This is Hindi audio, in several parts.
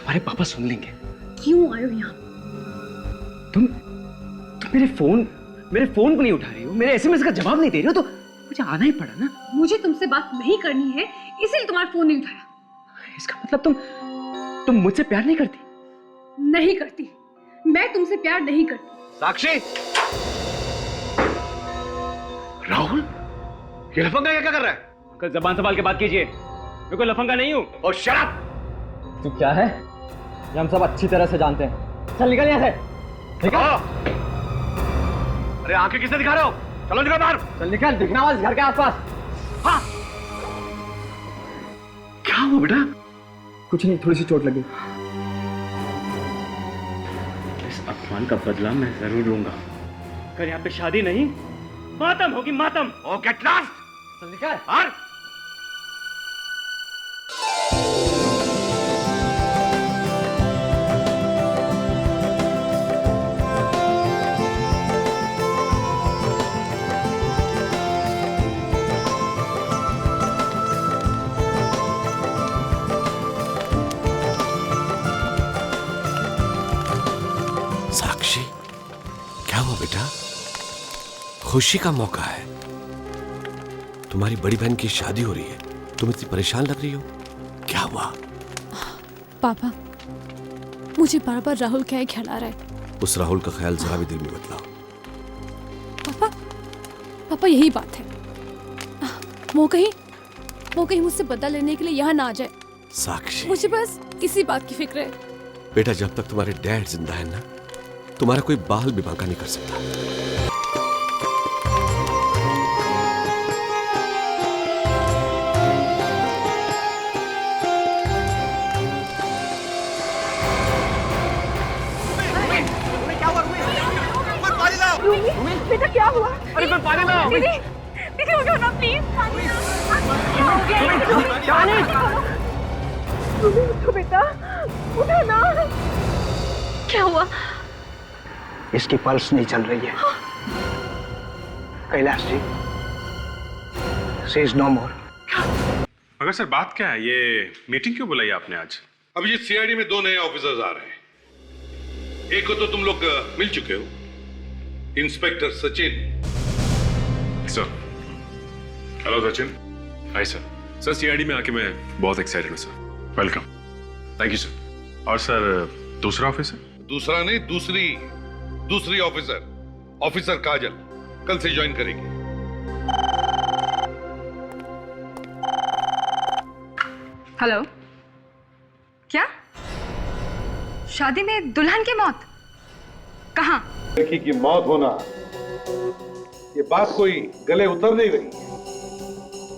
तुम्हारे पापा सुन लेंगे। क्यों आए हो यहाँ? तुम मेरे फोन को नहीं उठा रही हो, मेरे एसएमएस का जवाब नहीं दे रही हो, तो मुझे आना ही पड़ा ना। मुझे तुमसे बात नहीं करनी है, इसीलिए तुम्हारा फोन नहीं उठाया। इसका मतलब तुम मुझसे प्यार नहीं करती? नहीं करती, मैं तुमसे प्यार नहीं करती। साक्षी, राहुल, ये लफंगा क्या कर रहा है? अंकल जबान संभाल के बात कीजिए, मैं कोई लफंगा नहीं हूँ। और शराब तू क्या है ये हम सब अच्छी तरह से जानते हैं। चल निकल यहाँ से, निकल। अरे आंखें किससे दिखा रहे हो? चलो निकल बाहर। चल निकल, दिखना वाला घर के आसपास। हाँ, क्या हुआ बेटा? कुछ नहीं, थोड़ी सी चोट लगी। इस अपमान का बदला मैं जरूर लूंगा। अगर यहाँ पे शादी नहीं, मातम होगी, मातम। ओ गेट लॉस्ट। चल निकल बाहर। साक्षी, क्या हुआ बेटा? खुशी का मौका है, तुम्हारी बड़ी बहन की शादी हो रही है, तुम इतनी परेशान लग रही हो, क्या हुआ? पापा, मुझे बार बार राहुल क्या ख्याल आ रहा है। उस राहुल का ख्याल जरा भी दिल में मत लाओ। पापा यही बात है, वो कहीं मुझसे बदला लेने के लिए यहाँ ना आ जाए। साक्षी, मुझे बस इसी बात की फिक्र है। बेटा जब तक तुम्हारे डैड जिंदा है ना, तुम्हारा कोई बाल भी बांका नहीं कर सकता। बेटा क्या हुआ? अरे कोई पानी लाओ। दीदी उठो ना प्लीज। उठो बेटा, उठो ना। क्या हुआ? इसकी पल्स नहीं चल रही है। Kailash ji, she is no मोर। मगर सर बात क्या है? ये मीटिंग क्यों बुलाई आपने आज? अब ये सीआईडी में 2 नए ऑफिसर्स आ रहे हैं। एक को तो तुम लोग मिल चुके हो, inspector Sachin. Sir, hello Sachin. Hi sir. Sir CID में आके मैं बहुत एक्साइटेड हूँ sir. Welcome. Thank you sir. और सर दूसरा ऑफिसर? दूसरा नहीं, दूसरी ऑफिसर काजल कल से ज्वाइन करेगी। हेलो, क्या शादी में दुल्हन की मौत? कहाँ? लड़की की मौत होना, ये बात कोई गले उतर नहीं रही।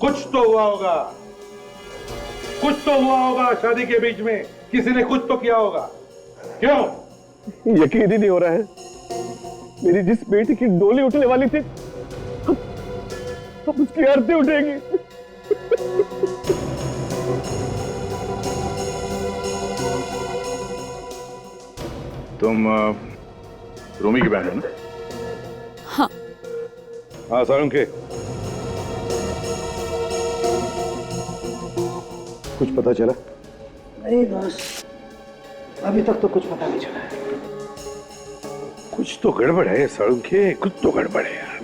कुछ तो हुआ होगा शादी के बीच में, किसी ने कुछ तो किया होगा। क्यों? यकीन ही नहीं हो रहा है, मेरी जिस बेटी की डोली उठने वाली थी, अब उसकी आरती उठेगी। तुम रोमी की बहन हो ना? हाँ। हाँ सारंगे, कुछ पता चला? नहीं बस, अभी तक तो कुछ पता नहीं चला है। कुछ तो गड़बड़ है सारंगे, कुछ तो गड़बड़ है यार।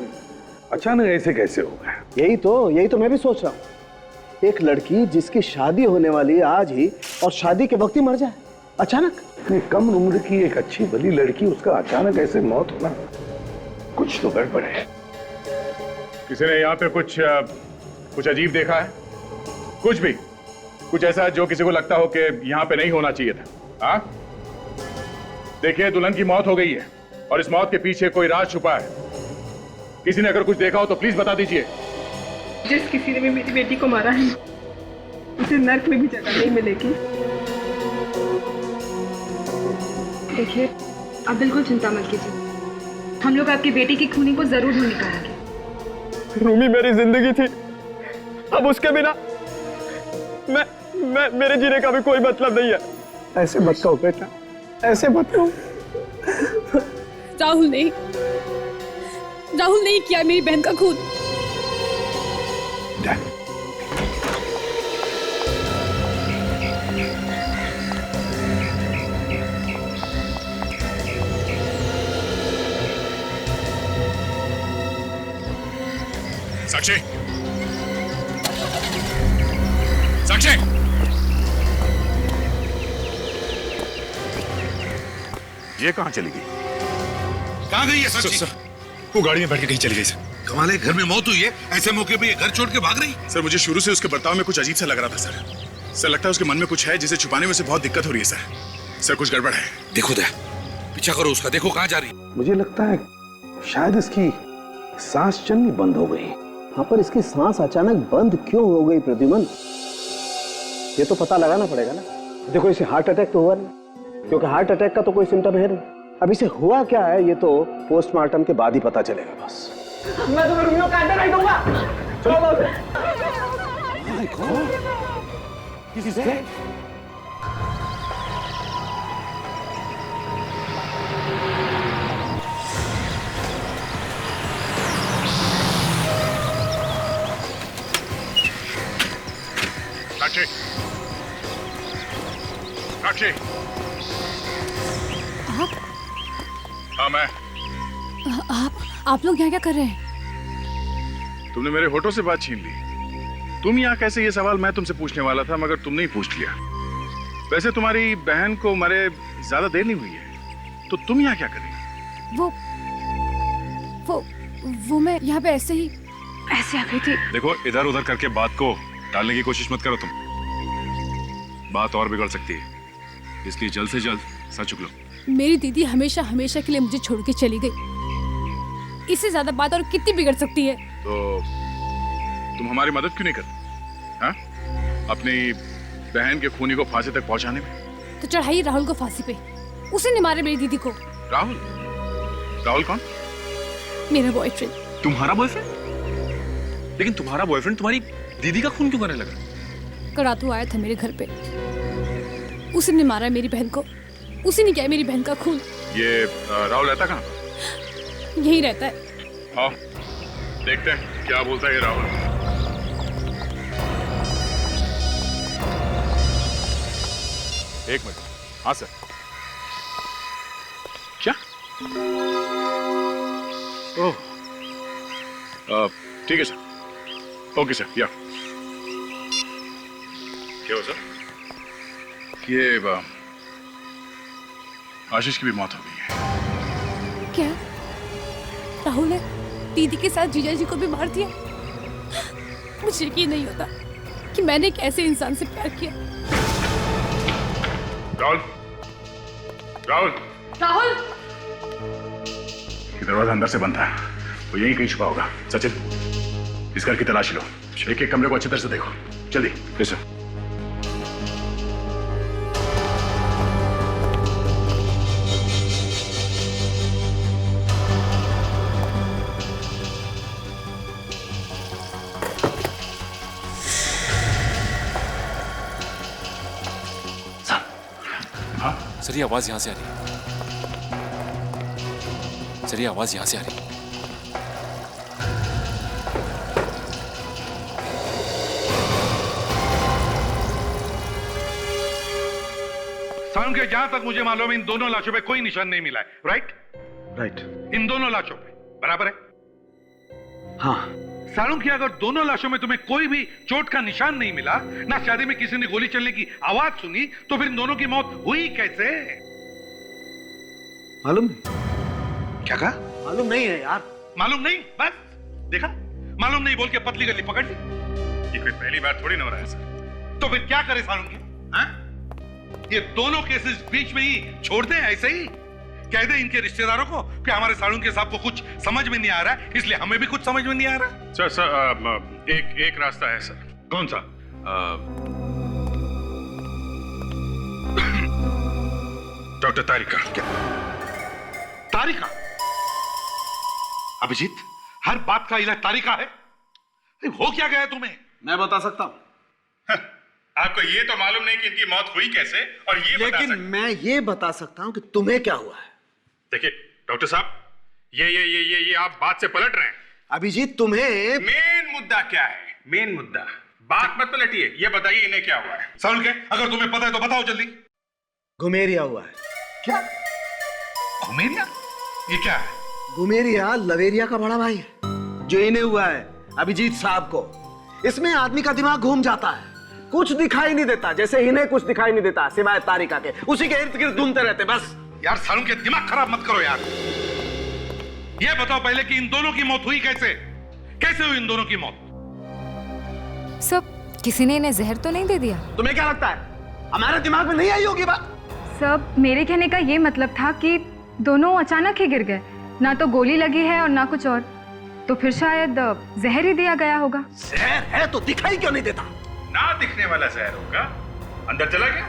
अचानक ऐसे कैसे होगा? यही तो मैं भी सोच रहा हूँ। एक लड़की जिसकी शादी होने वाली है आज ही, और शादी के वक्त ही मर जाए अचानक। इतनी कम उम्र की एक अच्छी भली लड़की, उसका अचानक ऐसे मौत होना, कुछ तो गड़बड़ है। किसी ने यहाँ पे कुछ अजीब देखा है? कुछ ऐसा जो किसी को लगता हो कि यहाँ पे नहीं होना चाहिए था? हाँ, देखिए दुल्हन की मौत हो गई है और इस मौत के पीछे कोई राज छुपा है। किसी ने अगर कुछ देखा हो तो प्लीज बता दीजिए। जिस किसी ने भी मेरी बेटी को मारा है, उसे नर्क में भी जगह नहीं मिलेगी। देखिए, आप बिल्कुल चिंता मत कीजिए, हम लोग आपकी बेटी की खूनी को जरूर ढूंढ निकालेंगे। रूमी मेरी जिंदगी थी, अब उसके बिना मेरे जीने का भी कोई मतलब नहीं है। ऐसे मत कहो बेटा, ऐसे मत कहो। राहुल नहीं किया मेरी बहन का खून। साक्षी, साक्षी, ये कहाँ चली गई? कहाँ गई है साक्षी? सर, वो गाड़ी में बैठ के कहीं चली गई सर। कमाल है, घर में मौत हुई है, ऐसे मौके पे ये घर छोड़ के भाग रही? सर मुझे शुरू से उसके बर्ताव में कुछ अजीब सा लग रहा था सर। सर लगता है उसके मन में कुछ है जिसे छुपाने में से बहुत दिक्कत हो रही है सर। सर कुछ गड़बड़ है। देखो दे, पीछा करो उसका, देखो कहाँ जा रही। मुझे लगता है शायद इसकी सांस चलनी बंद हो गई। हाँ, पर इसकी सांस अचानक बंद क्यों हो गई प्रद्युमन, ये तो पता लगाना पड़ेगा ना। देखो इसे हार्ट अटैक तो हुआ नहीं, क्योंकि हार्ट अटैक का तो कोई सिम्टम है नहीं। अब इसे हुआ क्या है ये तो पोस्टमार्टम के बाद ही पता चलेगा। बस मैं तुम्हें रुमियो का अंदर नहीं दूंगा। चलो किसी से साक्षी, साक्षी। हाँ मैं। आप लोग यहाँ क्या कर रहे हैं? तुमने मेरे होठों से बात छीन ली। तुम यहाँ कैसे, ये सवाल मैं तुमसे पूछने वाला था मगर तुमने ही पूछ लिया। वैसे तुम्हारी बहन को मरे ज्यादा देर नहीं हुई है, तो तुम यहाँ क्या कर रही हो? वो मैं यहाँ पे ऐसे आ गई थी। देखो इधर उधर करके बात को टालने की कोशिश मत करो तुम, बात और बिगड़ सकती है, इसलिए जल्द से जल्द सच उगलो। मेरी दीदी हमेशा हमेशा के लिए मुझे छोड़ के चली गई, इससे ज्यादा बात और कितनी बिगड़ सकती है? तो तुम हमारी मदद क्यों नहीं करती? हाँ? अपनी बहन के खूनी को फांसी तक पहुंचाने में। तो चढ़ाइए राहुल को फांसी पे, उसी ने मारा मेरी दीदी को। राहुल? राहुल कौन? मेरा बॉयफ्रेंड। तुम्हारा बॉयफ्रेंड? लेकिन तुम्हारा बॉयफ्रेंड तुम्हारी दीदी का खून क्यों करने लगा? करातू आया था मेरे घर पे, उसी ने मारा मेरी बहन को, उसी ने किया मेरी बहन का खून। ये राहुल रहता कहाँ? यही रहता है। हाँ, देखते हैं क्या बोलता है ये राहुल। एक मिनट। हाँ सर। क्या? ओह, ठीक है सर। ओके सर, या क्या हो सर? ये आशीष की भी मौत हो गई है। क्या राहुल ने दीदी के साथ जीजा जी को भी मार दिया? मुझे यकीन नहीं होता कि मैंने एक ऐसे इंसान से प्यार किया। राहुल, राहुल, राहुल! ये दरवाजा अंदर से बंद है, वो यहीं कहीं छुपा होगा। सचिन, इस घर की तलाशी लो, एक एक कमरे को अच्छी तरह से देखो, जल्दी। Yes sir. सर ये आवाज यहां से आ रही है। सर ये आवाज यहां से आ रही है। सारुण के जहां तक मुझे मालूम है इन दोनों लाशों पे कोई निशान नहीं मिला है, राइट? राइट। इन दोनों लाशों पे बराबर है? हाँ। सारुण की अगर दोनों लाशों में तुम्हें कोई भी चोट का निशान नहीं मिला, ना शादी में किसी ने गोली चलने की आवाज सुनी, तो फिर इन दोनों की मौत हुई कैसे? मालूम नहीं। क्या कहा? मालूम नहीं है यार। मालूम नहीं? बस देखा, मालूम नहीं बोल के पतली गली पकड़ ली। ये कोई पहली बार थोड़ी ना हो रहा है सर। तो फिर क्या करे सारुण की? हाँ? ये दोनों केसेस बीच में ही छोड़ दें ऐसे ही? कह दे इनके रिश्तेदारों को कि हमारे सारुण के साहब को कुछ समझ में नहीं आ रहा है, इसलिए हमें भी कुछ समझ में नहीं आ रहा। सर सर एक रास्ता है सर। कौन सा? डॉक्टर तारिका। क्या? तारिका? अभिजीत, हर बात का इलाज तारिका है? हो क्या गया तुम्हें? मैं बता सकता हूँ। आपको ये तो मालूम नहीं कि इनकी मौत हुई कैसे, और ये लेकिन मैं ये बता सकता हूँ कि तुम्हें क्या हुआ है। देखिए डॉक्टर साहब, ये आप बात से पलट रहे हैं। अभिजीत तुम्हें मेन मुद्दा क्या है? मेन मुद्दा, बात मत पलटिए, ये बताइए इन्हें क्या हुआ है। सारुण के, अगर तुम्हें पता है तो बताओ जल्दी। घुमेरिया हुआ है। क्या? घुमेरिया? ये क्या है? घुमेरिया लवेरिया का बड़ा भाई है, जो इन्हें हुआ है। अभिजीत साहब को। इसमें आदमी का दिमाग घूम जाता है, कुछ दिखाई नहीं देता, जैसे इन्हें कुछ दिखाई नहीं देता सिवाय तारिका के, उसी के इर्द गिर्द घूमते रहते बस। यार सालों के दिमाग खराब मत करो यार। ये बताओ पहले कि इन दोनों की मौत हुई कैसे? कैसे हुई इन दोनों की मौत? सब किसी ने इन्हें जहर तो नहीं दे दिया? तुम्हें क्या लगता है हमारे दिमाग में नहीं आई होगी बात? सब मेरे कहने का ये मतलब था कि दोनों अचानक ही गिर गए, ना तो गोली लगी है और ना कुछ और, तो फिर शायद जहर ही दिया गया होगा। जहर है तो दिखाई क्यों नहीं देता? ना दिखने वाला जहर होगा, अंदर चला गया।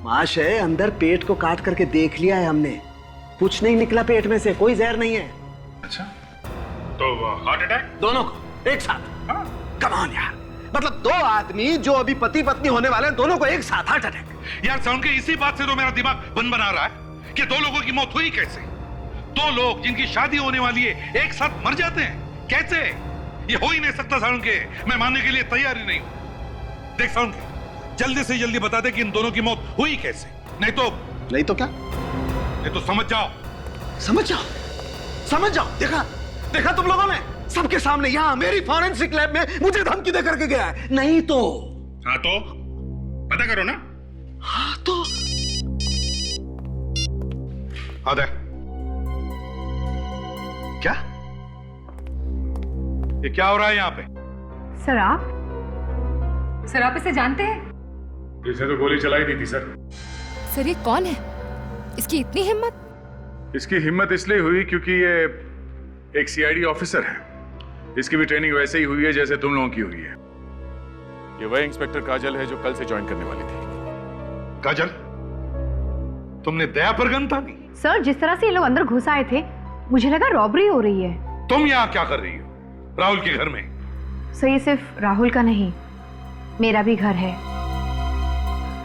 महाशय अंदर पेट को काट करके देख लिया है हमने, कुछ नहीं निकला पेट में से, कोई जहर नहीं है। अच्छा, तो हार्ट अटैक? दोनों को एक साथ? कम ऑन यार, मतलब दो आदमी जो अभी पति पत्नी होने वाले हैं, दोनों को एक साथ हार्ट अटैक? यार साउंड के इसी बात से तो मेरा दिमाग बन बना रहा है कि दो लोगों की मौत हुई कैसे? दो लोग जिनकी शादी होने वाली है एक साथ मर जाते हैं कैसे? ये हो ही नहीं सकता साउंड के, मैं मानने के लिए तैयार ही नहीं हूं। देख साउंड के, जल्दी से जल्दी बता दे कि इन दोनों की मौत हुई कैसे, नहीं तो क्या? नहीं तो समझ जाओ। समझ जाओ। देखा तुम लोगों ने, सबके सामने यहां मेरी फॉरेंसिक लैब में मुझे धमकी दे करके गया है। नहीं तो हाँ तो पता करो ना। हाँ तो आदे क्या ये क्या हो रहा है यहाँ पे? सर आप इसे जानते हैं? इसने तो गोली चलाई दी थी सर। सर ये कौन है? इसकी इतनी हिम्मत? इसकी हिम्मत इसलिए हुई क्योंकि ये एक सीआईडी ऑफिसर है। इसकी भी ट्रेनिंग वैसे ही हुई है जैसे तुम लोगों की हुई है। ये वही इंस्पेक्टर काजल है जो कल से ज्वाइन करने वाली थी। काजल, तुमने दया पर गन तानी? सर जिस तरह से ये लोग अंदर घुस आए थे, मुझे लगा रॉबरी हो रही है। तुम यहाँ क्या कर रही हो राहुल के घर में? सर ये सिर्फ राहुल का नहीं, मेरा भी घर है।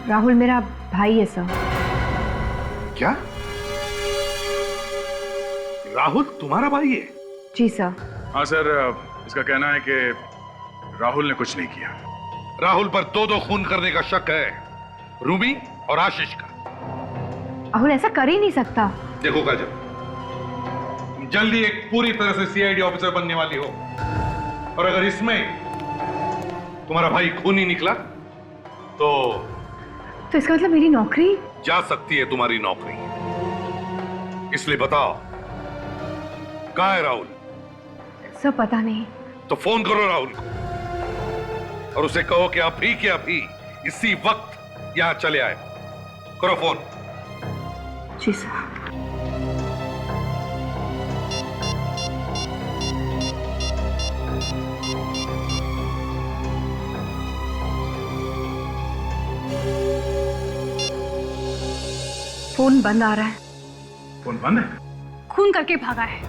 राहुल मेरा भाई है सर। क्या? राहुल तुम्हारा भाई है? जी सर। हाँ सर, इसका कहना है कि राहुल ने कुछ नहीं किया। राहुल पर दो खून करने का शक है, रूबी और आशीष का। राहुल ऐसा कर ही नहीं सकता। देखो काजल, तुम जल्दी एक पूरी तरह से सीआईडी ऑफिसर बनने वाली हो, और अगर इसमें तुम्हारा भाई खूनी निकला तो इसका मतलब मेरी नौकरी जा सकती है, तुम्हारी नौकरी। इसलिए बताओ कहाँ है राहुल? सर पता नहीं। तो फोन करो राहुल को और उसे कहो कि अभी के अभी इसी वक्त यहां चले आए। करो फोन। जी सर। फोन बंद आ रहा है। फोन बंद है? खून करके भागा है,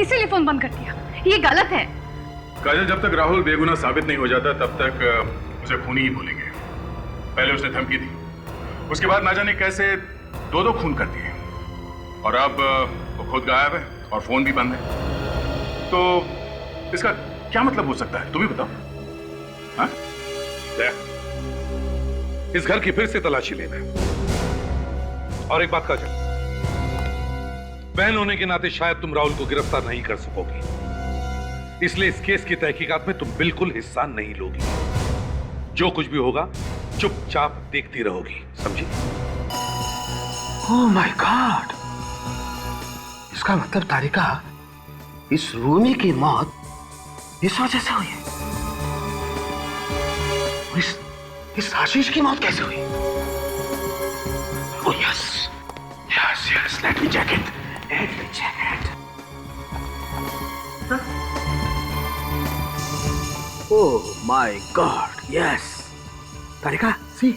इसीलिए फोन बंद कर दिया। ये गलत है। काजल, जब तक राहुल बेगुनाह साबित नहीं हो जाता तब तक उसे खूनी ही बोलेंगे। पहले उसने धमकी दी, उसके बाद ना जाने कैसे दो खून कर दिए, और अब वो खुद गायब है और फोन भी बंद है। तो इसका क्या मतलब हो सकता है, तुम ही बताओ। हाँ? इस घर की फिर से तलाशी लेना। और एक बात काजल, बहन होने के नाते शायद तुम राहुल को गिरफ्तार नहीं कर सकोगी, इसलिए इस केस की तहकीकात में तुम बिल्कुल हिस्सा नहीं लोगी। जो कुछ भी होगा चुपचाप देखती रहोगी, समझी? ओह माय गॉड, इसका मतलब तारिका, इस रूमी की मौत इस वजह से हुई है। इस आशीष की मौत कैसे हुई? Oh yes yes yes, let me check it. Oh my god, yes Tarika, see.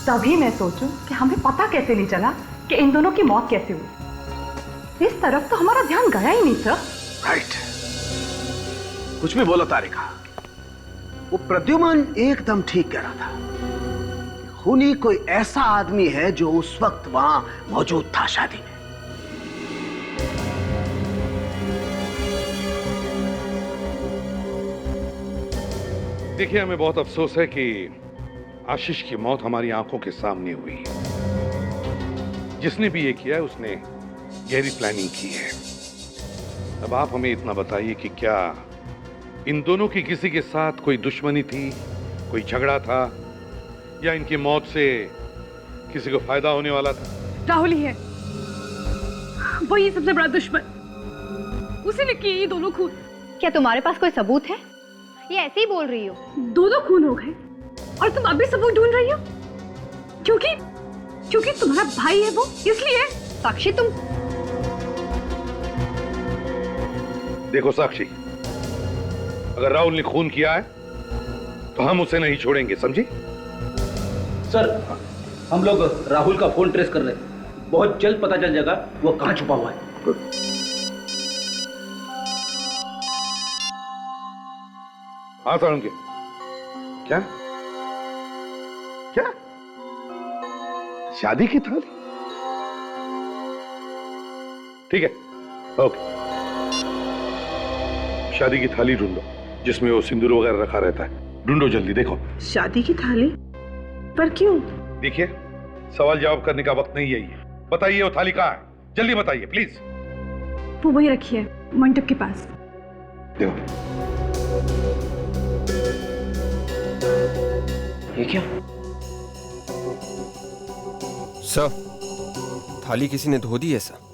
तभी मैं सोचूं कि हमें पता कैसे नहीं चला कि इन दोनों की मौत कैसे हुई। इस तरफ तो हमारा ध्यान गया ही नहीं सर। राइट, कुछ भी बोलो तारिका, वो प्रद्युमन एकदम ठीक कह रहा था। खूनी कोई ऐसा आदमी है जो उस वक्त वहां मौजूद था शादी में। देखिए, हमें बहुत अफसोस है कि आशीष की मौत हमारी आंखों के सामने हुई। जिसने भी ये किया है उसने गहरी प्लानिंग की है। अब आप हमें इतना बताइए कि क्या इन दोनों की किसी के साथ कोई दुश्मनी थी, कोई झगड़ा था, या इनकी मौत से किसी को फायदा होने वाला था? राहुल ही है, वही सबसे बड़ा दुश्मन। उसी ने किए ये दोनों खून। क्या तुम्हारे पास कोई सबूत है? ये ऐसे ही बोल रही हो? दोनों खून हो गए और तुम अभी सबूत ढूंढ रही हो? क्योंकि तुम्हारा भाई है वो, इसलिए। साक्षी तुम देखो साक्षी, अगर राहुल ने खून किया है तो हम उसे नहीं छोड़ेंगे, समझी? सर, हम लोग राहुल का फोन ट्रेस कर रहे हैं। बहुत जल्द पता चल जाएगा वो कहाँ छुपा हुआ है। हाँ साळुंके, क्या क्या शादी की थाली? ठीक है, ओके। शादी की थाली ढूंढो जिसमें वो सिंदूर वगैरह रखा रहता है। ढूंढो जल्दी, देखो। शादी की थाली? पर क्यों? देखिए, सवाल जवाब करने का वक्त नहीं है ये। बताइए वो थाली कहाँ है, जल्दी बताइए प्लीज। वो वही रखी है मंडप के पास। देखो, ये क्या? सर, थाली किसी ने धो दी है सर।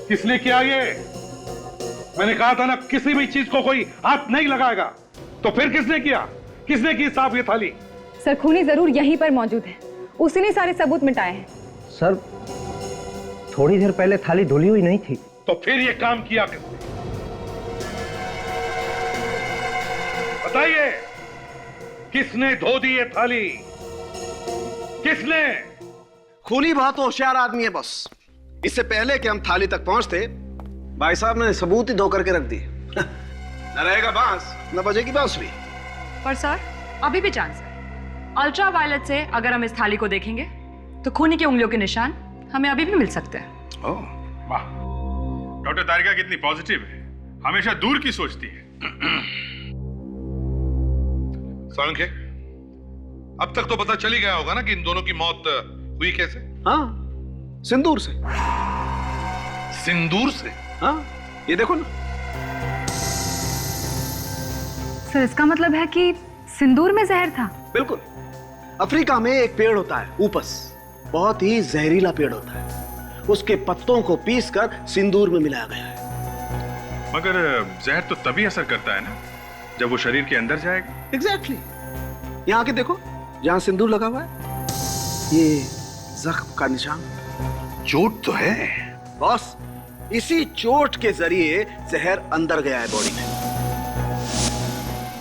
किसने किया ये? मैंने कहा था ना, किसी भी चीज को कोई हाथ नहीं लगाएगा। तो फिर किसने किया? किसने की साफ ये थाली? सर, खूनी जरूर यहीं पर मौजूद है, उसी ने सारे सबूत मिटाए हैं। सर, थोड़ी देर पहले थाली धुली हुई नहीं थी। तो फिर ये काम किया किसने? बताइए, किसने धो दी ये थाली? किसने? खूनी बहुत होशियार आदमी है बॉस। इससे पहले कि हम थाली तक पहुंचते, भाई साहब ने सबूत ही धो करके रख दिए। न रहेगा बांस, न बजेगी बांसुरी। पर सर, अभी भी चांस है। अल्ट्रा वायलेट से अगर हम इस थाली को देखेंगे तो खूनी की उंगलियों के निशान हमें अभी भी मिल सकते हैं। ओह, वाह। डॉक्टर तारिका कितनी पॉजिटिव है, हमेशा दूर की सोचती है। साळुंके, अब तक तो पता चल ही गया होगा ना कि इन दोनों की मौत हुई कैसे? हाँ, सिंदूर से। सिंदूर से? हाँ, ये देखो ना। सर, इसका मतलब है कि सिंदूर में जहर था? बिल्कुल। अफ्रीका में एक पेड़ होता है, ऊपस, बहुत ही जहरीला पेड़ होता है। उसके पत्तों को पीसकर सिंदूर में मिलाया गया है। मगर जहर तो तभी असर करता है ना जब वो शरीर के अंदर जाएगा। एग्जैक्टली। यहाँ के देखो, जहाँ सिंदूर लगा हुआ है, ये जख्म का निशान। चोट तो है बॉस, इसी चोट के जरिए जहर अंदर गया है बॉडी में,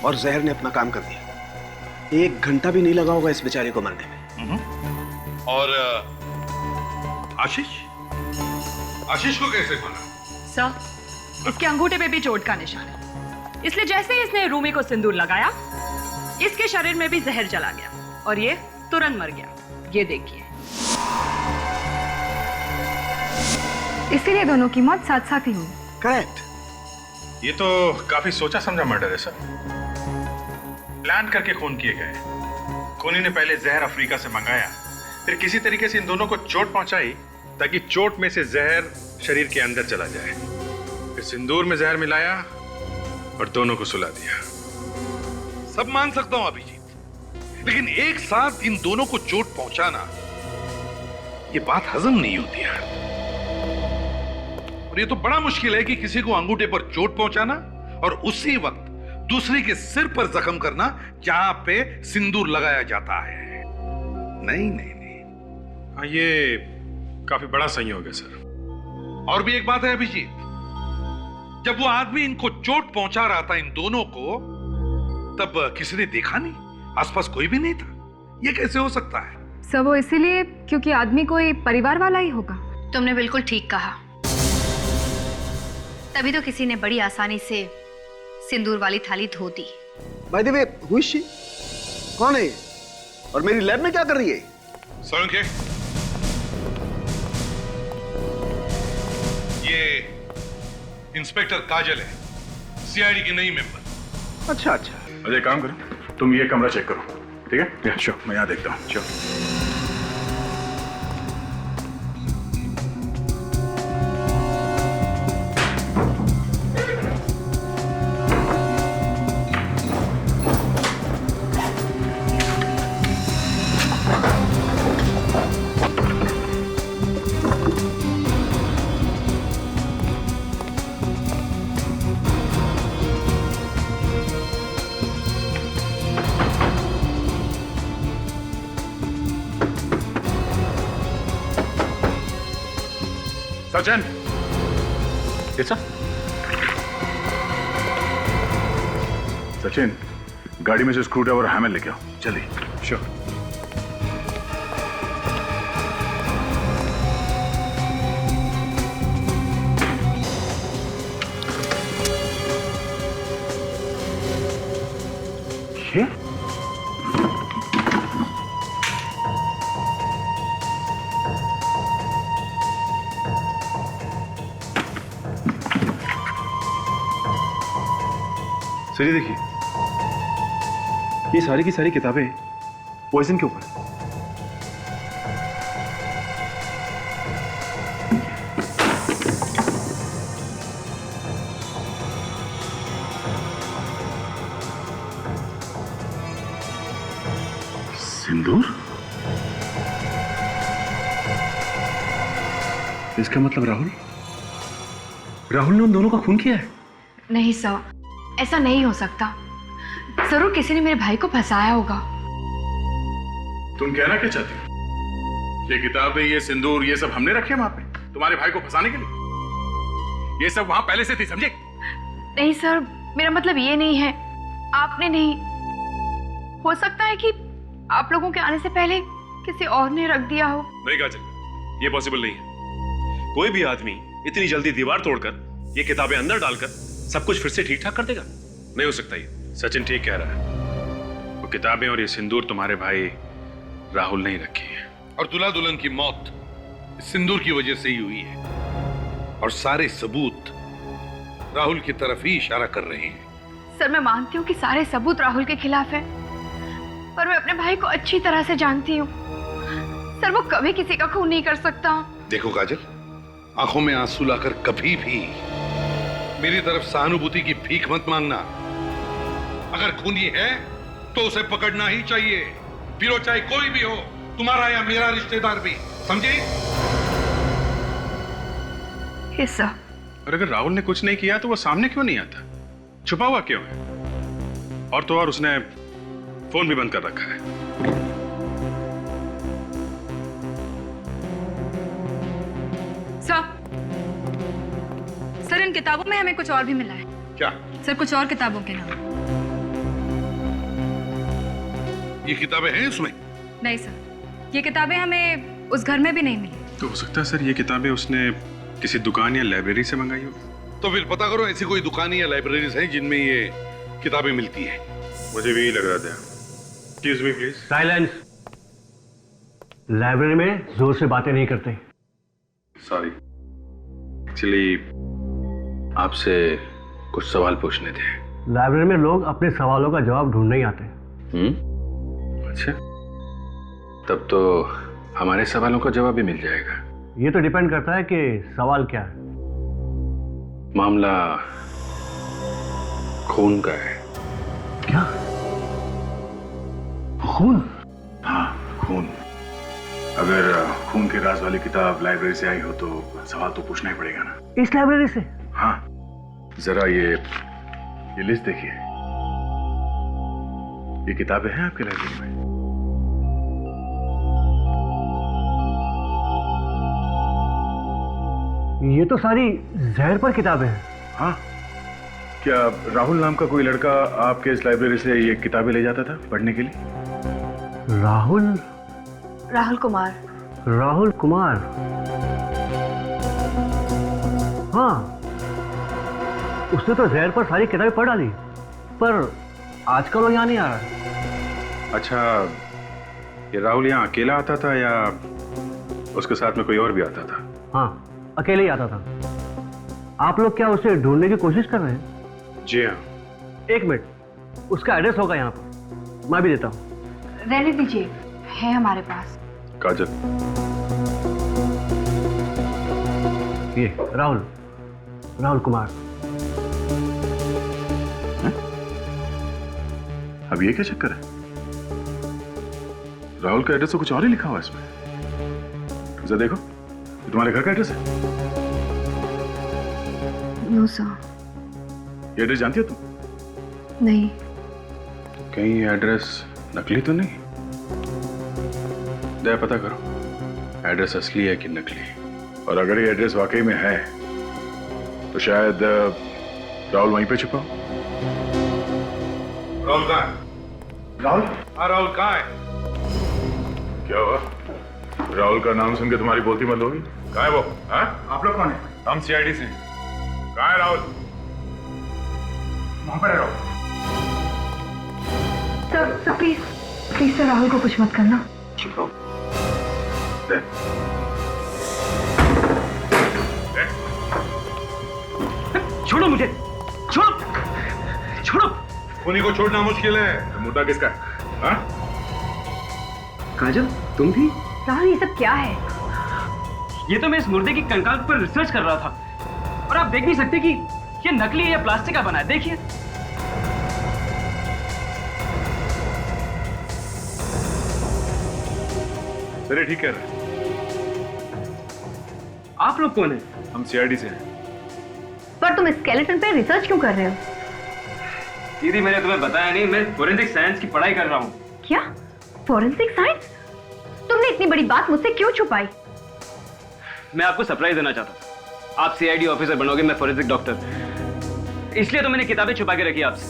और जहर ने अपना काम कर दिया। 1 घंटा भी नहीं लगा होगा इस बेचारे को मरने में। और आशीष को कैसे मारा? सर, इसके अंगूठे पे भी चोट का निशान है, इसलिए जैसे ही इसने रूमी को सिंदूर लगाया, इसके शरीर में भी जहर चला गया और ये तुरंत मर गया। ये देखिए। इसीलिए दोनों की मौत साथ साथ ही हुई। करेक्ट। ये तो काफी सोचा समझा मर्डर है सर। प्लान करके खून किए गए। खूनी ने पहले जहर अफ्रीका से मंगाया, फिर किसी तरीके से इन दोनों को चोट पहुंचाई ताकि चोट में से जहर शरीर के अंदर चला जाए। फिर सिंदूर में जहर मिलाया और दोनों को सुला दिया। सब मान सकता हूं अभिजीत, लेकिन एक साथ इन दोनों को चोट पहुंचाना, ये बात हजम नहीं होती यार। और ये तो बड़ा मुश्किल है कि किसी को अंगूठे पर चोट पहुंचाना और उसी वक्त दूसरे के सिर पर जख्म करना जहां पे सिंदूर लगाया जाता है। नहीं नहीं नहीं, हाँ, ये काफी बड़ा संयोग है सर। और भी एक बात है अभिजीत, जब वो आदमी इनको चोट पहुंचा रहा था इन दोनों को, तब किसी ने देखा नहीं, आसपास कोई भी नहीं था। ये कैसे हो सकता है? सर, वो इसीलिए क्योंकि आदमी कोई परिवार वाला ही होगा। तुमने बिल्कुल ठीक कहा। तभी तो किसी ने बड़ी आसानी से सिंदूर वाली थाली धो दी। By the way, who is she? कौन है ये? और मेरी लैब में क्या कर रही है? साळुंके, ये इंस्पेक्टर काजल है, सीआईडी की नई मेंबर। अच्छा अच्छा। अजय, काम करो, तुम ये कमरा चेक करो, ठीक है? श्योर, मैं यहाँ देखता हूँ। श्योर। सचिन, सचिन, गाड़ी में से स्क्रू ड्राइवर हैमर लेके आओ, जल्दी। श्योर। ये सर, ये देखिए, ये सारी की सारी किताबें पॉइजन के ऊपर है। सिंदूर? इसका मतलब राहुल ने उन दोनों का खून किया है? नहीं सर, ऐसा नहीं हो सकता। जरूर किसी ने मेरे भाई को फंसाया होगा। तुम कहना क्या चाहती हो? ये किताबें, ये सिंदूर, ये सब हमने रखे वहां पे तुम्हारे भाई को फंसाने के लिए? ये सब वहां पहले से थी, समझे? नहीं सर, मेरा मतलब ये नहीं है। आपने नहीं, हो सकता है कि आप लोगों के आने से पहले किसी और ने रख दिया हो। नहीं काजल, ये पॉसिबल नहीं है। कोई भी आदमी इतनी जल्दी दीवार तोड़कर ये किताबें अंदर डालकर सब कुछ फिर से ठीक ठाक कर देगा? नहीं हो सकता ये। सचिन ठीक कह रहा है, वो किताबें और ये सिंदूर तुम्हारे भाई राहुल ने ही रखी है। और दूल्हा दुल्हन की मौत इस सिंदूर की वजह से ही हुई है, और सारे सबूत राहुल की तरफ ही इशारा कर रहे हैं। सर, मैं मानती हूँ कि सारे सबूत राहुल के खिलाफ है, पर मैं अपने भाई को अच्छी तरह से जानती हूँ। सर, वो कभी किसी का खून नहीं कर सकता। देखो काजल, आंखों में आंसू लाकर कभी भी मेरी तरफ सहानुभूति की भीख मत मांगना। अगर खूनी है तो उसे पकड़ना ही चाहिए, फिर वो चाहे कोई भी हो, तुम्हारा या मेरा रिश्तेदार भी, समझे? हिस्सा। और अगर राहुल ने कुछ नहीं किया तो वो सामने क्यों नहीं आता? छुपा हुआ क्यों है? और तो और उसने फोन भी बंद कर रखा है। सर, इन किताबों में हमें कुछ और भी मिला है। क्या? सर, कुछ और किताबों के नाम। ये किताबें हैं इसमें? नहीं सर, ये किताबें हमें उस घर में भी नहीं मिली। तो हो सकता है सर ये किताबें उसने किसी दुकान या लाइब्रेरी से मंगाई हो। तो फिर पता करो ऐसी कोई दुकान या लाइब्रेरीज हैं जिनमें ये किताबें मिलती हैं। मुझे भी यही लग रहा था। Excuse me please. Silence. Library में जोर से बातें नहीं करते। सॉरी, एक्चुअली आपसे कुछ सवाल पूछने थे। लाइब्रेरी में लोग अपने सवालों का जवाब ढूंढने ही आते हैं। अच्छा, तब तो हमारे सवालों का जवाब भी मिल जाएगा। ये तो डिपेंड करता है कि सवाल क्या है। मामला खून का है। क्या? खून? हाँ, खून। अगर खून के राज वाली किताब लाइब्रेरी से आई हो तो सवाल तो पूछना ही पड़ेगा ना। इस लाइब्रेरी से? हाँ, जरा ये लिस्ट देखिए। ये किताबें हैं आपके लाइब्रेरी में? ये तो सारी जहर पर किताबें हैं। हाँ, क्या राहुल नाम का कोई लड़का आपके इस लाइब्रेरी से ये किताबें ले जाता था पढ़ने के लिए? राहुल कुमार। राहुल कुमार? हाँ, उसने तो जहर पर सारी किताबें पढ़ डाली, पर आजकल वो यहाँ नहीं आ रहा। अच्छा, ये राहुल यहाँ अकेला आता था या उसके साथ में कोई और भी आता था? हाँ, अकेले ही आता था। आप लोग क्या उसे ढूंढने की कोशिश कर रहे हैं? जी हाँ। एक मिनट, उसका एड्रेस होगा यहाँ पर, मैं भी देता हूँ। रहने दीजिए, है हमारे पास। काजल, ये राहुल कुमार। अब ये क्या चक्कर है? राहुल का एड्रेस तो कुछ और ही लिखा हुआ है इसमें। जरा देखो, ये तुम्हारे घर का एड्रेस है? No sir. ये एड्रेस जानती हो तुम? नहीं। कहीं ये एड्रेस नकली तो नहीं? दया पता करो, एड्रेस असली है कि नकली। और अगर ये एड्रेस वाकई में है तो शायद राहुल वहीं पे छुपा हो। राहुल कहाँ है? राहुल? हाँ राहुल कहाँ है? क्या हुआ? राहुल का नाम सुन के तुम्हारी बोलती बंद होगी? कहाँ है वो? हाँ? आप लोग कौन है? हम सीआईडी से। कहाँ है राहुल? वहां पर है Rahul. Sir please please sir, Rahul को कुछ मत करना। चुप रहो। छोड़ो मुझे, छोड़ो, छोड़ो। उन्हीं को छोड़ना मुश्किल है। मुद्दा किसका है? हाँ? काजल, तुम भी? राहुल, ये सब क्या है? ये तो मैं इस मुर्दे की कंकाल पर रिसर्च कर रहा था, और आप देख नहीं सकते कि ये नकली या प्लास्टिक का बना है। देखिए। सर ठीक कह रहे हैं। आप लोग कौन हैं? हम सीआईडी से हैं। पर तुम स्केलेटन पे रिसर्च क्यों कर रहे हो? दीदी, मैंने तुम्हें बताया नहीं, मैं फोरेंसिक साइंस की पढ़ाई कर रहा हूँ। क्या? Forensic science? तुमने इतनी बड़ी बात मुझसे क्यों छुपाई? मैं आपको सरप्राइज देना चाहता था। आप सीआईडी ऑफिसर बनोगे, मैं फोरेंसिक डॉक्टर। इसलिए तो मैंने किताबें छुपा के रखी आपसे।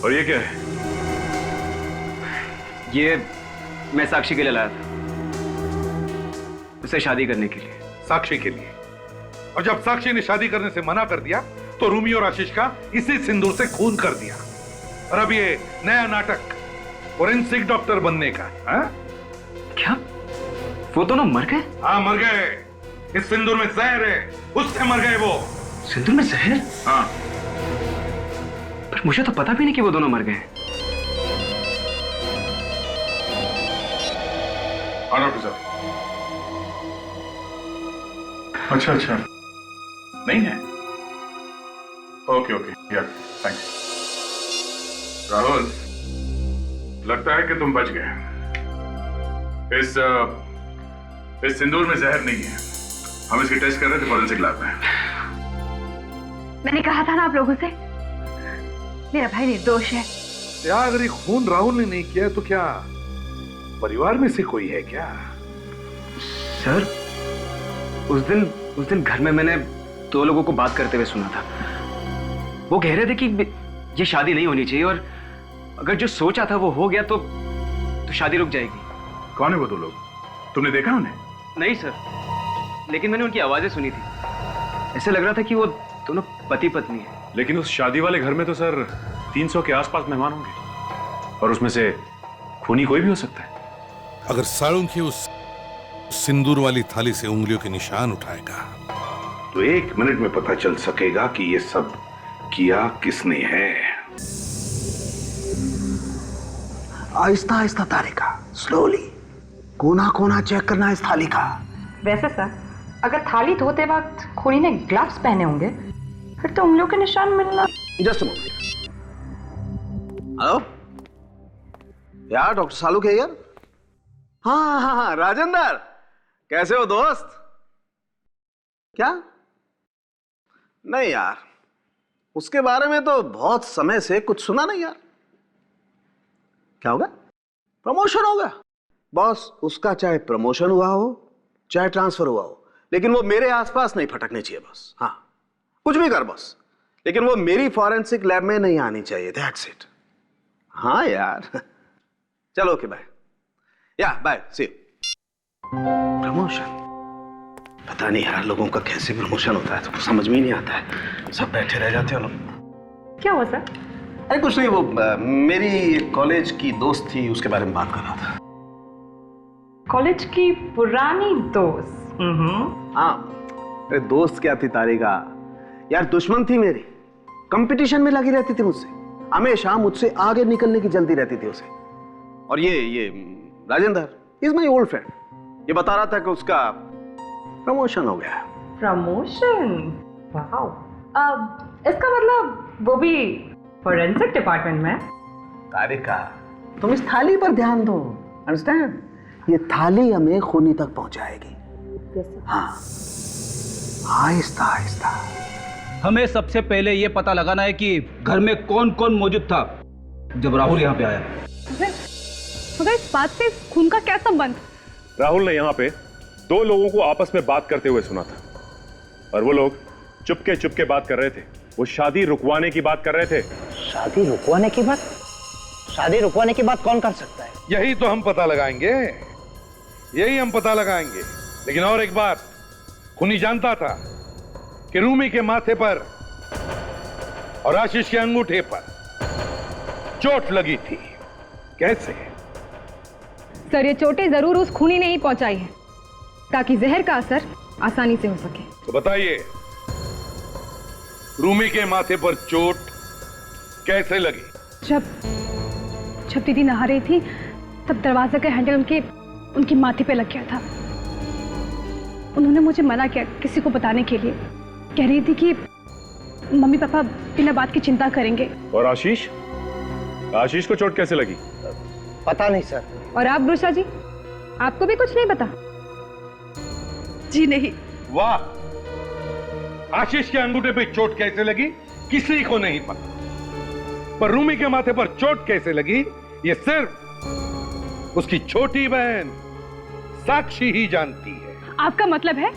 और ये क्या है? ये मैं साक्षी के लिए लाया था, उसे शादी करने के लिए। साक्षी के लिए? और जब साक्षी ने शादी करने से मना कर दिया तो रूमी और आशीष का इसी सिंदूर से खून कर दिया। और अब ये नया नाटक फोरेंसिक डॉक्टर बनने का। हा? क्या वो दोनों मर गए? हाँ मर गए। इस सिंदूर में जहर है, उससे मर गए वो। सिंदूर में जहर? हाँ। पर मुझे तो पता भी नहीं कि वो दोनों मर गए। हाँ डॉक्टर साहब। अच्छा अच्छा, नहीं है? ओके ओके, या थैंक्स। राहुल, लगता है कि तुम बच गए। इस सिंदूर में जहर नहीं है। हम इसकी टेस्ट कर रहे थे फोरेंसिक लैब में। मैंने कहा था ना आप लोगों से, मेरा भाई निर्दोष है। यार अगर ये खून राहुल ने नहीं किया तो क्या परिवार में से कोई है क्या? सर, उस दिन घर में मैंने दो लोगों को बात करते हुए सुना था। वो कह रहे थे कि ये शादी नहीं होनी चाहिए, और अगर जो सोचा था वो हो गया तो शादी रुक जाएगी। कौन है वो दो लोग? तुमने देखा उन्हें? नहीं सर, लेकिन मैंने उनकी आवाजें सुनी थी। ऐसे लग रहा था कि वो दोनों पति पत्नी हैं। लेकिन उस शादी वाले घर में तो सर 300 के आसपास मेहमान होंगे, और उसमें से खूनी कोई भी हो सकता है। अगर साळुंखे उस सिंदूर वाली थाली से उंगलियों के निशान उठाएगा तो 1 मिनट में पता चल सकेगा कि ये सब किया किसने है। आहिस्ता आहिस्ता तारिका, स्लोली। कोना कोना चेक करना इस थाली का। वैसे सर, अगर थाली धोते वक्त खूनी ने ग्लव्स पहने होंगे, फिर तो उंगलियों के निशान मिलना। Just a moment. हेलो यार, डॉक्टर सालू के यार। हाँ, राजेंद्र, कैसे हो दोस्त? क्या? नहीं यार, उसके बारे में तो बहुत समय से कुछ सुना नहीं यार। क्या होगा? प्रमोशन होगा। बॉस, उसका चाहे प्रमोशन हुआ हो चाहे ट्रांसफर हुआ हो, लेकिन वो मेरे आसपास नहीं फटकने चाहिए बस। हाँ, कुछ भी कर बस, लेकिन वो मेरी फॉरेंसिक लैब में नहीं आनी चाहिए। That's it. हाँ यार। चलो ओके, बाय। या बाय, सी यू। प्रमोशन? पता नहीं यार, लोगों का कैसे प्रमोशन होता है तो समझ में ही नहीं आता है। सब बैठे रह जाते हो लोग। क्या हुआ सर? अरे कुछ नहीं, वो मेरी कॉलेज की दोस्त थी, उसके बारे में बात कर रहा था। कॉलेज की पुरानी दोस्त? हाँ, अरे दोस्त क्या थी तारिका यार, दुश्मन थी मेरी। कंपटीशन में लगी रहती थी मुझसे, हमेशा मुझसे आगे निकलने की जल्दी रहती थी उसे। और ये Rajendra is my old friend, ये बता रहा था कि उसका प्रमोशन हो गया। प्रमोशन? वाओ। इसका मतलब वो भी फोरेंसिक डिपार्टमेंट में? तारिका, तुम इस थाली पर ध्यान दो, अंडरस्टैंड? ये थाली हमें खूनी तक पहुंचाएगी। हाँ, आहिस्ता आहिस्ता। हमें सबसे पहले ये पता लगाना है कि घर में कौन कौन मौजूद था जब राहुल यहाँ पे आया। मगर इस बात से खून का क्या संबंध? राहुल ने यहाँ पे दो लोगों को आपस में बात करते हुए सुना था और वो लोग चुपके चुपके बात कर रहे थे। वो शादी रुकवाने की बात कर रहे थे। शादी रुकवाने की बात? शादी रुकवाने की बात कौन कर सकता है? यही तो हम पता लगाएंगे, यही हम पता लगाएंगे। लेकिन और एक बात, खूनी जानता था कि रूमी के माथे पर और आशीष के अंगूठे पर चोट लगी थी। कैसे? सर, ये चोटें जरूर उस खूनी ने ही पहुंचाई है ताकि जहर का असर आसानी से हो सके। तो बताइए, रूमी के माथे पर चोट कैसे लगी? जब दीदी नहा रही थी तब दरवाजा का हैंडल उनकी माथे पे लग गया था। उन्होंने मुझे मना किया किसी को बताने के लिए। कह रही थी कि मम्मी पापा बिना बात की चिंता करेंगे। और आशीष? आशीष को चोट कैसे लगी? पता नहीं सर। और आप गुरुशा जी, आपको भी कुछ नहीं पता? जी नहीं। वाह, आशीष के अंगूठे पे चोट कैसे लगी किसी को नहीं पता, पर रूमी के माथे पर चोट कैसे लगी ये सिर्फ उसकी छोटी बहन साक्षी ही जानती है। आपका मतलब है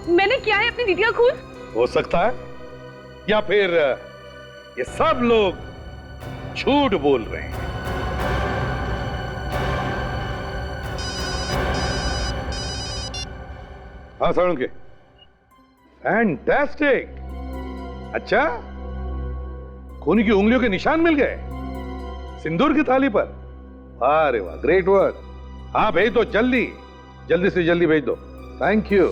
मैंने किया है अपनी दीदी का खून? हो सकता है, या फिर ये सब लोग झूठ बोल रहे हैं। हाँ साळुंखे, फैंटास्टिक। अच्छा, खूनी की उंगलियों के निशान मिल गए सिंदूर की थाली पर। अरे वाह, ग्रेट वर्क। हाँ भेज दो, जल्दी से जल्दी भेज दो। Thank you.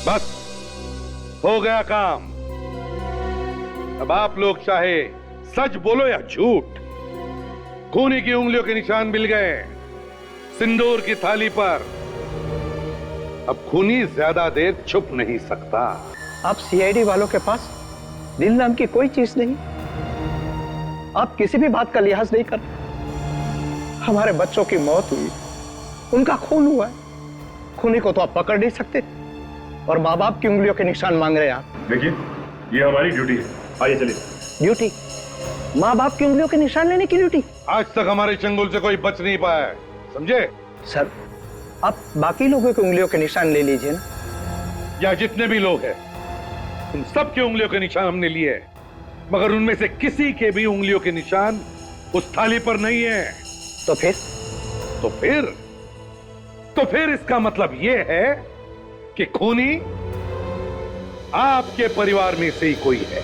बस हो गया काम। अब आप लोग चाहे सच बोलो या झूठ, खूनी की उंगलियों के निशान मिल गए सिंदूर की थाली पर। अब खूनी ज्यादा देर छुप नहीं सकता। आप सीआईडी वालों के पास दिल नाम की कोई चीज नहीं। आप किसी भी बात का लिहाज नहीं करते। हमारे बच्चों की मौत हुई, उनका खून हुआ है, खूनी को तो आप पकड़ नहीं सकते और माँ बाप की उंगलियों के निशान मांग रहे हैं आप। देखिए, ये हमारी ड्यूटी है। आइए चलिए। ड्यूटी? माँ बाप की उंगलियों के निशान लेने की ड्यूटी? आज तक हमारे चंगुल से कोई बच नहीं पाया है, समझे? सर, आप बाकी लोगों की उंगलियों के निशान ले लीजिए ना। या जितने भी लोग हैं उन सब की उंगलियों के निशान हमने लिए हैं, मगर उनमें से किसी के भी उंगलियों के निशान उस थाली पर नहीं है। तो फिर इसका मतलब यह है कि खूनी आपके परिवार में से ही कोई है।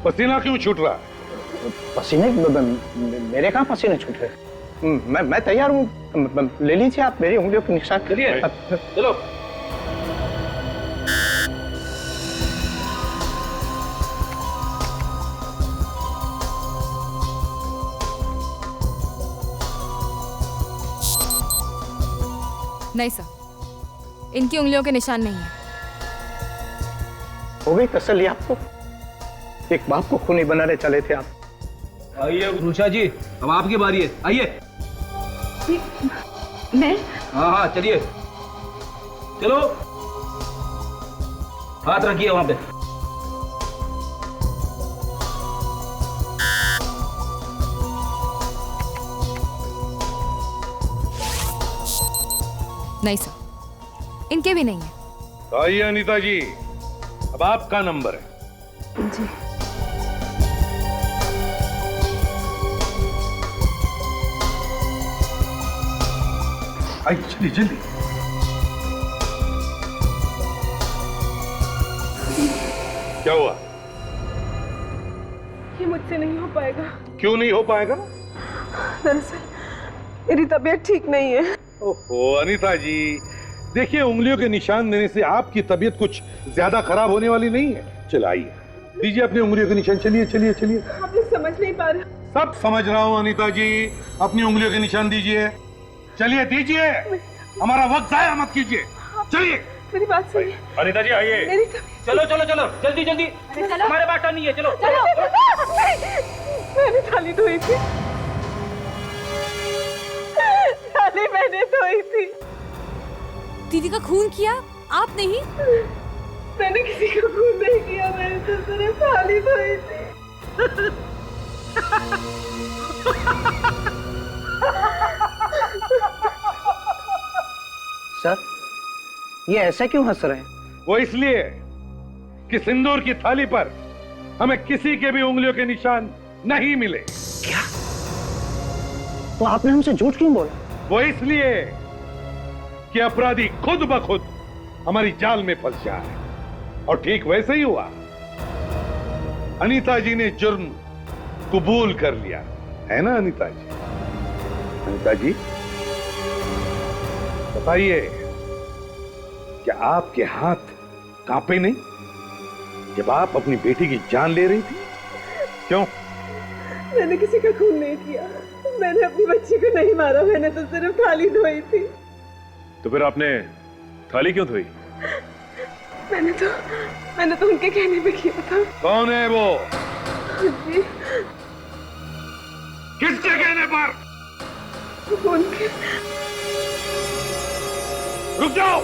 पसीना क्यों छूट रहा है? पसीने? मेरे कहां पसीने छूट रहे? मैं तैयार हूं। ले लीजिए आप मेरी उंगलियों के निशान। चलिए चलो। नहीं सर, इनकी उंगलियों के निशान नहीं है। हो गई तसल्ली आपको? एक बाप को खूनी बनाने चले थे आप। आइए रुषा जी, अब आपकी बारी है, आइए। मैं? हाँ चलिए, चलो हाथ रखिए वहां पे। नहीं सर, इनके भी नहीं है। आइए अनीता जी, अब आपका नंबर है। जी। आइए जल्दी जल्दी। क्या हुआ? ये मुझसे नहीं हो पाएगा। क्यों नहीं हो पाएगा? दरअसल मेरी तबीयत ठीक नहीं है। ओहो अनीता जी, देखिए उंगलियों के निशान देने से आपकी तबीयत कुछ ज्यादा खराब होने वाली नहीं है। चलाइए, दीजिए अपनी उंगलियों के निशान। चलिए चलिए चलिए। आप लोग समझ नहीं पा रहे। सब समझ रहा हूँ अनीता जी, अपनी उंगलियों के निशान दीजिए। चलिए दीजिए, हमारा वक्त जाया मत कीजिए। चलिए। मेरी बात सुनिए। अनीता जी आइए। मेरी चलो चलो चलो, जल्दी जल्दी, हमारे पास टाइम नहीं है। चलो मैंने थाली धोई थी, थाली मैंने धोई थी। दीदी का खून किया आप नहीं? मैंने किसी का खून नहीं किया, मैंने तो सिर्फ थाली धोई थी। ये ऐसा क्यों हंस रहे हैं? वो इसलिए कि सिंदूर की थाली पर हमें किसी के भी उंगलियों के निशान नहीं मिले। क्या? तो आपने हमसे झूठ क्यों बोला? वो इसलिए कि अपराधी खुद ब खुद हमारी जाल में फंस जाए। और ठीक वैसे ही हुआ। अनीता जी ने जुर्म कबूल कर लिया है ना अनीता जी? अनीता जी बताइए, क्या आपके हाथ कांपे नहीं जब आप अपनी बेटी की जान ले रही थी? क्यों? मैंने किसी का खून नहीं किया, मैंने अपनी बच्ची को नहीं मारा, मैंने तो सिर्फ थाली धोई थी। तो फिर आपने थाली क्यों धोई? मैंने तो उनके कहने पे किया था। कौन है वो? जी, किसके कहने पर? उनके। रुक जाओ।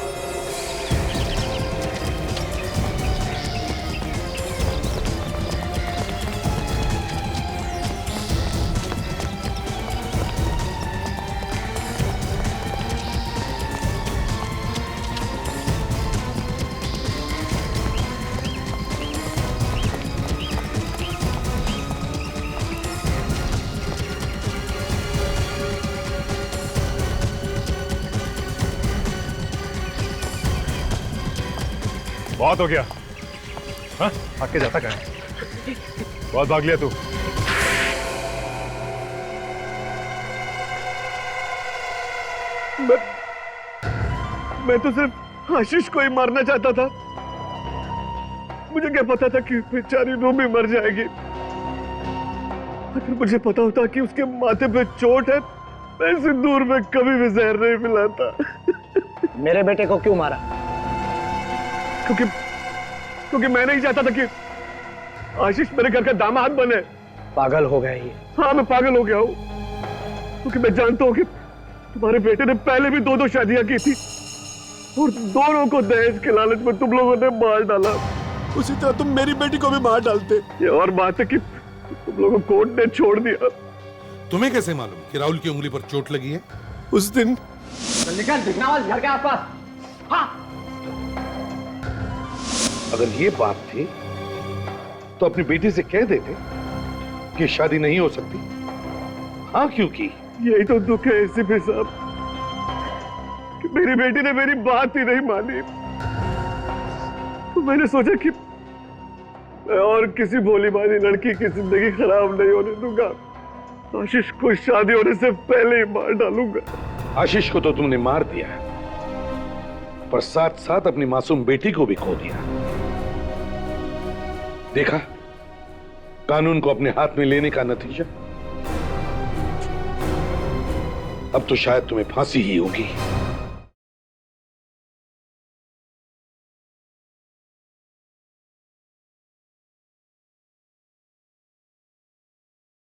बहुत हो गया। हाँ? आके जाता कहाँ है? बहुत भाग लिया तू। मैं तो सिर्फ आशीष को ही मारना चाहता था। मुझे क्या पता था कि बेचारी रूमी मर जाएगी। अगर मुझे पता होता कि उसके माथे पे चोट है, मैं सिंदूर में कभी भी जहर नहीं मिलाता। मेरे बेटे को क्यों मारा? क्योंकि मैं नहीं चाहता था कि आशीष मेरे घर का दामाद बने। पागल हो गया ये। हाँ, मैं पागल हो गया हूँ, क्योंकि मैं जानता हूँ कि तुम्हारे बेटे ने पहले भी 2 शादियां की थी और दोनों को दहेज के लालच में तुम लोगों ने मार डाला। उसी तरह तुम मेरी बेटी को भी मार डालते। ये और बात है कि तुम लोगों को कोर्ट ने छोड़ दिया। तुम्हें कैसे मालूम कि राहुल की उंगली पर चोट लगी है? उस दिन घर के आसपास। हाँ। अगर ये बात थी तो अपनी बेटी से कह देते कि शादी नहीं हो सकती। हाँ, क्योंकि यही तो दुख है एसीपी साहब कि मेरी बेटी ने मेरी बात ही नहीं मानी। तो मैंने सोचा कि मैं और किसी भोली भाली लड़की की जिंदगी खराब नहीं होने दूंगा। आशीष को शादी होने से पहले ही मार डालूंगा। आशीष को तो तुमने मार दिया, पर साथ साथ अपनी मासूम बेटी को भी खो दिया। देखा कानून को अपने हाथ में लेने का नतीजा? अब तो शायद तुम्हें फांसी ही होगी।